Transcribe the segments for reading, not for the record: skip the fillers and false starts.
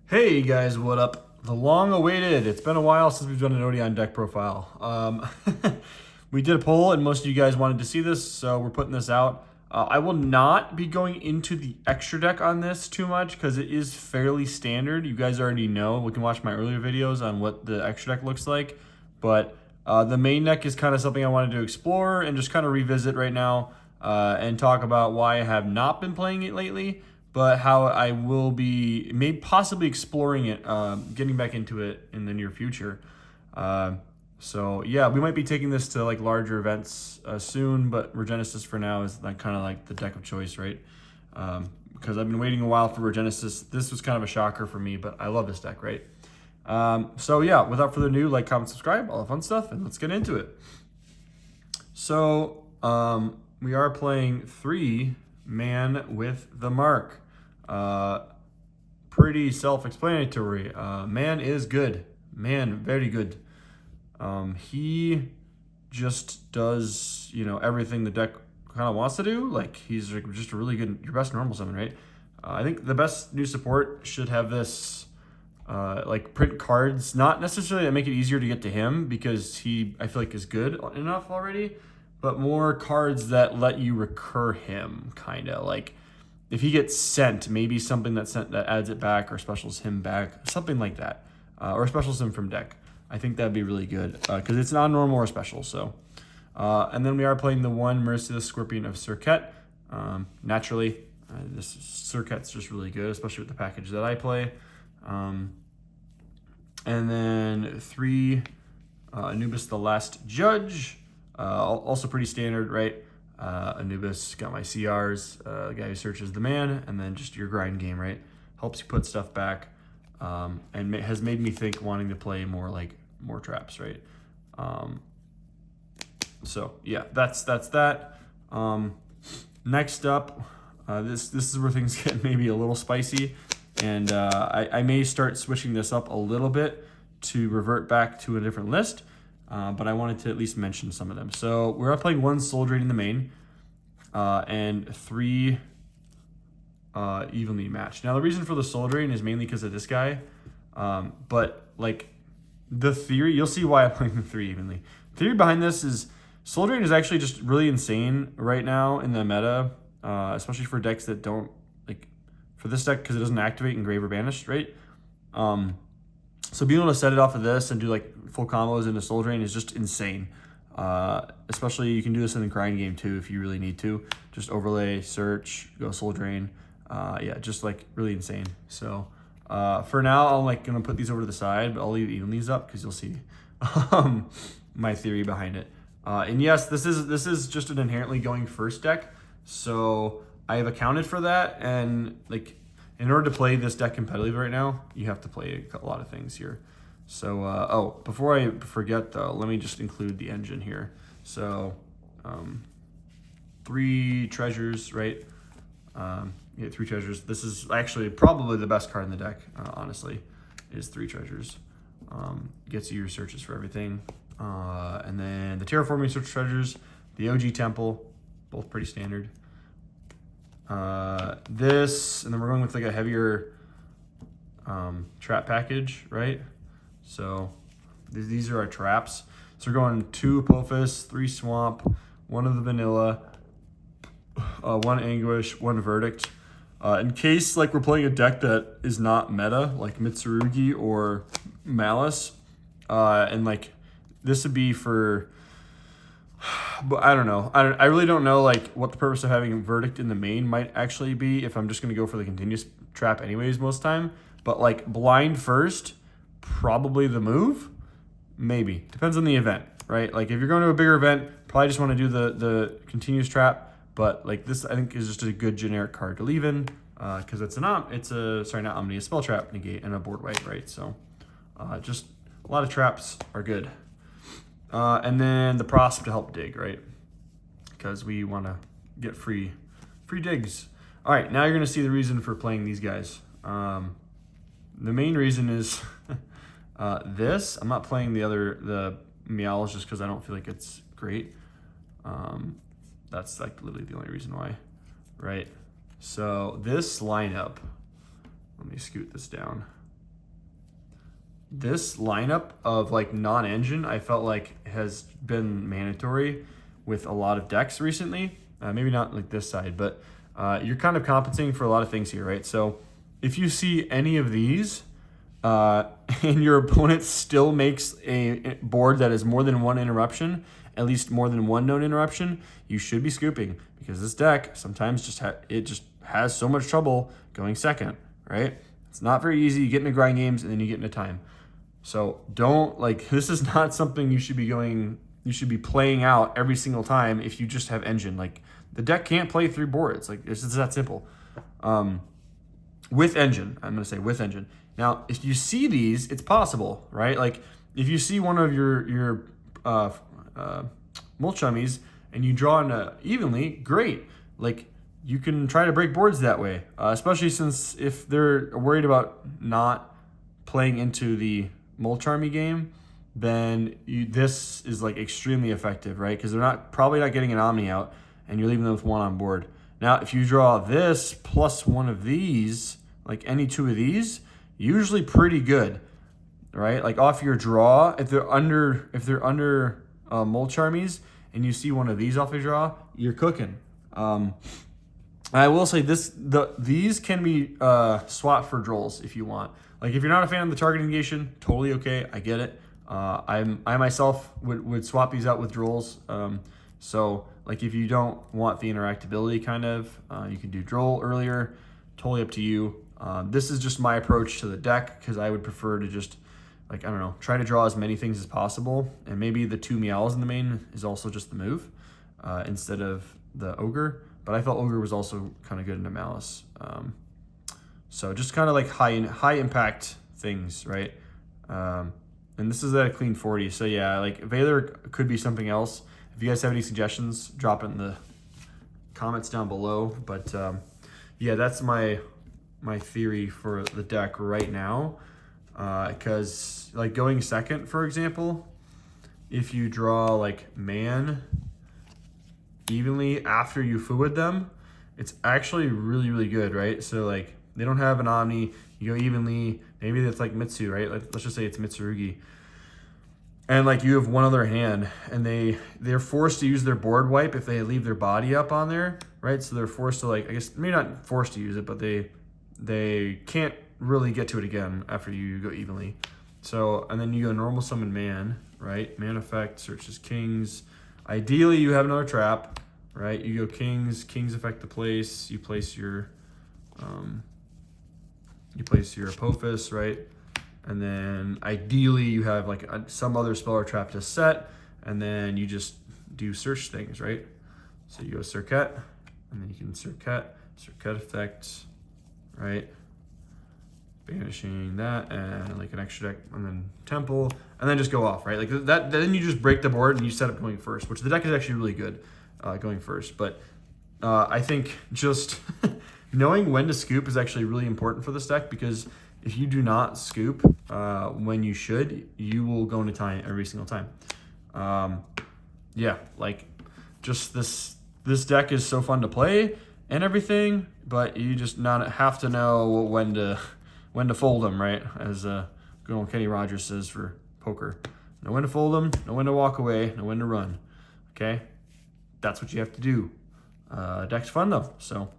Hey guys, what up? The long awaited. It's been a while since we've done an Odion Deck profile. We did a poll and most of you guys wanted to see this, so we're putting this out. I will not be going into the extra deck on this too much because it is fairly standard. You guys already know. We can watch my earlier videos on what the extra deck looks like. But the main deck is kind of something I wanted to explore and just kind of revisit right now and talk about why I have not been playing it lately, but how I will be maybe possibly exploring it, getting back into it in the near future. So yeah, we might be taking this to like larger events soon, but Regenesis for now is like kind of like the deck of choice, right? Because I've been waiting a while for Regenesis. This was kind of a shocker for me, but I love this deck, right? So yeah, without further ado, like, comment, subscribe, all the fun stuff, and let's get into it. So we are playing 3-man with the mark. Pretty self-explanatory. Man is good. Man, very good. He just does, everything the deck kind of wants to do. Like, he's just a really good, your best normal summon, right? I think the best new support should have this, like, print cards, not necessarily that make it easier to get to him because I feel like is good enough already, but more cards that let you recur him, kind of like if he gets sent, maybe something that adds it back or specials him back, something like that, or specials him from deck. I think that'd be really good because it's non-normal or special. So, and then we are playing the one Merciless Scorpion of Surket. Naturally, this Surket's just really good, especially with the package that I play. And then 3 Anubis the Last Judge, also pretty standard, right? Anubis, got my CRs, the guy who searches the man, and then just your grind game, right? Helps you put stuff back, and has made me think wanting to play more traps, right? So yeah, that's that. Next up, this is where things get maybe a little spicy, and I may start switching this up a little bit to revert back to a different list. But I wanted to at least mention some of them. So we're playing 1 Soul Drain in the main, and 3 evenly matched. Now the reason for the Soul Drain is mainly because of this guy, but like the theory, you'll see why I'm playing the 3 evenly. The theory behind this is Soul Drain is actually just really insane right now in the meta, especially for decks that don't, like, for this deck because it doesn't activate Engrave or Banish, right? So being able to set it off of this and do like full combos into Soul Drain is just insane. Especially you can do this in the grind game too if you really need to. Just overlay, search, go Soul Drain. Yeah, just like really insane. So for now, I'm gonna put these over to the side, but I'll leave even these up because you'll see my theory behind it. And yes, this is just an inherently going first deck. So I have accounted for that, and like, in order to play this deck competitively right now, you have to play a lot of things here. So, oh, before I forget though, let me just include the engine here. So, 3 treasures, right? Yeah, 3 treasures. This is actually probably the best card in the deck, honestly, is 3 treasures. Gets you your searches for everything. And then the Terraforming Search Treasures, the OG Temple, both pretty standard. This, and then we're going with like a heavier trap package, right? So these are our traps. So we're going 2 Apophis, 3 Swamp, 1 of the Vanilla, 1 Anguish, 1 Verdict. In case like we're playing a deck that is not meta, like Mitsurugi or Malice, and like this would be for, but I don't know. I really don't know like what the purpose of having a Verdict in the main might actually be if I'm just going to go for the continuous trap anyways most time. But like blind first, probably the move. Maybe. Depends on the event, right? Like if you're going to a bigger event, probably just want to do the continuous trap. But like this, I think is just a good generic card to leave in because it's a spell trap, negate, and a board wipe, right? So just a lot of traps are good. And then the Prosp to help dig, right? Because we want to get free digs. All right, now you're going to see the reason for playing these guys. The main reason is this. I'm not playing the Meowls just because I don't feel like it's great. That's like literally the only reason why, right? So this lineup, let me scoot this down. this lineup of like non-engine, I felt like has been mandatory with a lot of decks recently. Maybe not like this side, but you're kind of compensating for a lot of things here, right? So if you see any of these and your opponent still makes a board that is more than one interruption, at least more than one known interruption, you should be scooping, because this deck sometimes just has so much trouble going second, right? It's not very easy. You get into grind games and then you get into time. So don't, like, this is not something you should be playing out every single time if you just have engine. Like, the deck can't play 3 boards. Like, it's just that simple. With engine, I'm going to say with engine. Now, if you see these, it's possible, right? Like, if you see one of your Mulchummies and you draw in evenly, great. Like, you can try to break boards that way, especially since if they're worried about not playing into the Mulcharmy game, then this is like extremely effective, right? Because they're probably not getting an Omni out, and you're leaving them with 1 on board. Now, if you draw this plus one of these, like any 2 of these, usually pretty good, right? Like off your draw, if they're under Mulcharmies and you see one of these off your draw, you're cooking. I will say these can be swapped for Drolls if you want. Like, if you're not a fan of the target negation, totally okay. I get it. I myself would swap these out with Drolls. So, like, if you don't want the interactability, kind of, you can do Droll earlier. Totally up to you. This is just my approach to the deck, because I would prefer to just, like, I don't know, try to draw as many things as possible. And maybe the 2 Meows in the main is also just the move instead of the Ogre. But I felt Ogre was also kind of good into Malice. So just kind of like high impact things, right? And this is at a clean 40. So yeah, like Valor could be something else. If you guys have any suggestions, drop it in the comments down below. But yeah, that's my theory for the deck right now. Because like going second, for example, if you draw like Man evenly after you fooed them, it's actually really, really good, right? So like they don't have an Omni, you go evenly, maybe that's like Mitsu, right? Like, let's just say it's Mitsurugi. And like you have one other hand, and they're forced to use their board wipe if they leave their body up on there, right? So they're forced to, like, I guess maybe not forced to use it, but they can't really get to it again after you go evenly. So, and then you go normal summon Man, right? Man effect, searches kings. Ideally, you have another trap, right? You go kings affect the place. You place your Apophis, right? And then ideally you have like some other spell or trap to set, and then you just do search things, right? So you go Circuit, and then you can Circuit effect, right? Banishing that, and like an extra deck, and then Temple, and then just go off, right? Like that, then you just break the board and you set up going first, which the deck is actually really good going first. But I think just knowing when to scoop is actually really important for this deck, because if you do not scoop when you should, you will go into time every single time. Yeah, like just this deck is so fun to play and everything, but you just not have to know when to fold them, right? As good old Kenny Rogers says for poker. Know when to fold them, know when to walk away, know when to run. Okay? That's what you have to do. Deck's fun though, so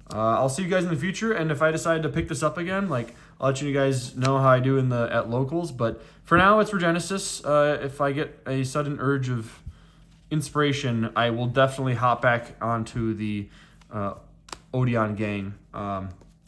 I'll see you guys in the future, and if I decide to pick this up again, like, I'll let you guys know how I do at locals. But for now, it's for Genesis. If I get a sudden urge of inspiration, I will definitely hop back onto the Odion gang,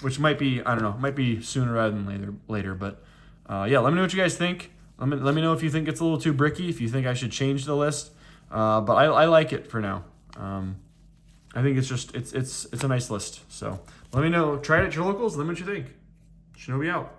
which might be, I don't know, might be sooner rather than later. But yeah, let me know what you guys think. Let me know if you think it's a little too bricky, if you think I should change the list. But I like it for now. I think it's a nice list. So let me know. Try it at your locals. Let me know what you think. Shinobi out.